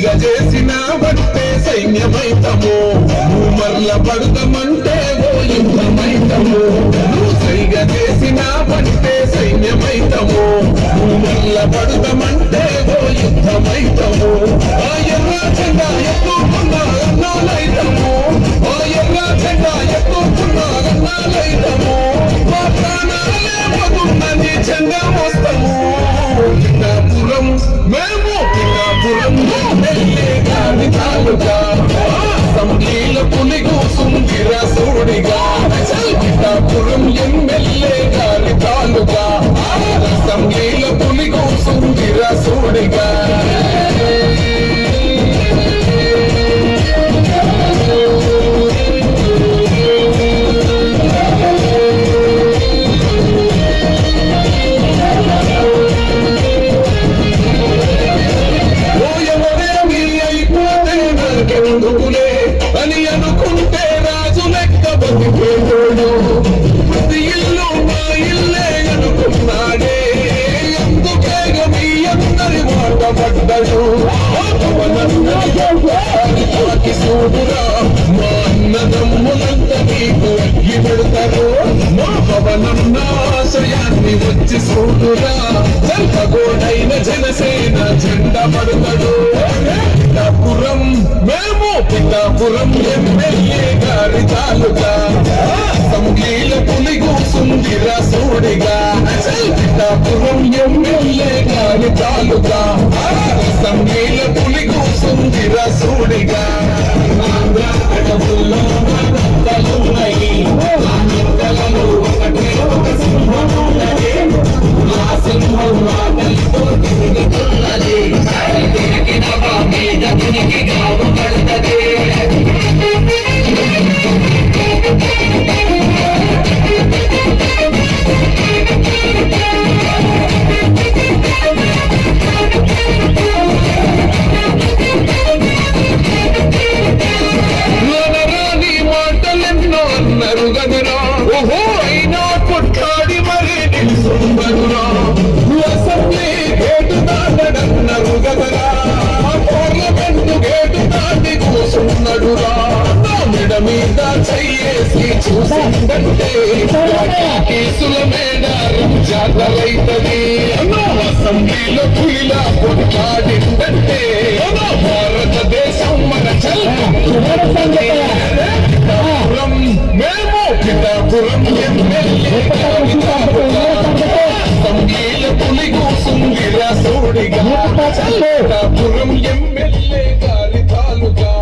సైగ చేసిన బట్టే సైన్యమైతము నువ్వు మరల పడతామంటే ఓ యుద్ధమైతము నువ్వు సైగ చేసిన బట్టే సైన్యమైతము నువ్వు మరల పడతామంటే ఓ యుద్ధమైతము ఆ ఎర్ర జెండా ఎత్తుకున్న అన్నాలైతము ఆ ఎర్ర జెండా ఎత్తుకున్న అన్నాలైతము మా ప్రాణాలే పదున్నది జెండా మోస్తాము పిఠాపురం మేము పిఠాపురం ఎమ్మెల్యే గారి తాలూకా అసెంబ్లీలో పులి కూసుంది రసూడిగా పిఠాపురం ఎమ్మెల్యే గారి తాలూకా అసెంబ్లీలో పులి కూసుంది రసూడిగా అని అనుకుంటే రాజు లెక్క బతికేటోడు ప్రతి ఇల్లు మా ఇల్లే అనుకున్నాడే అందుకే మీ అందరి మాట పడ్డాడు చూడురా మా అన్నదమ్ములంతా నీకు అగ్గి పెడతారు మా పవనన్న ఆశయాన్ని వచ్చి చూడురా జల్పగోడైన జనసేన జెండా పడతాడు పిఠాపురం మేము పిఠాపురం ఎమ్మెల్యే గారి తాలూకా అసెంబ్లీల పులి కూసుంది రసూడిగా పిఠాపురం ఎమ్మెల్యే గారి తాలూకా అసెంబ్లీల పులి కూసుంది రసూడిగా ఆంధ్ర అడవుల్లో ఉన్నాయి ఒకటే ఒక సింహం ఉన్నది ఆ సింహం ఆకలితో తిరుగుతున్నది దీనికి గావు పడుతుంది రాని మాటలెన్నో అన్నారు గదురా ఓహో అయినా కొట్లాడి మరి నిలుసుందరురా అసెంబ్లీ గేటు దాటడన్నారు గదరా పార్లమెంటు గేటు దాటి కూసున్నాడురా మెడ మీద చెయ్యేసి చూసిందంటే కేసుల మేడ జాతరైతది అసెంబ్లీలో పులిలా కొట్లాడిందంటే భారతదేశం మన పిఠాపురం మేము పిఠాపురం ఎమ్మెల్యే అసెంబ్లీలో పులి కూసుంది రసూడిగా పిఠాపురం ఎమ్మెల్యే గారి తాలూకా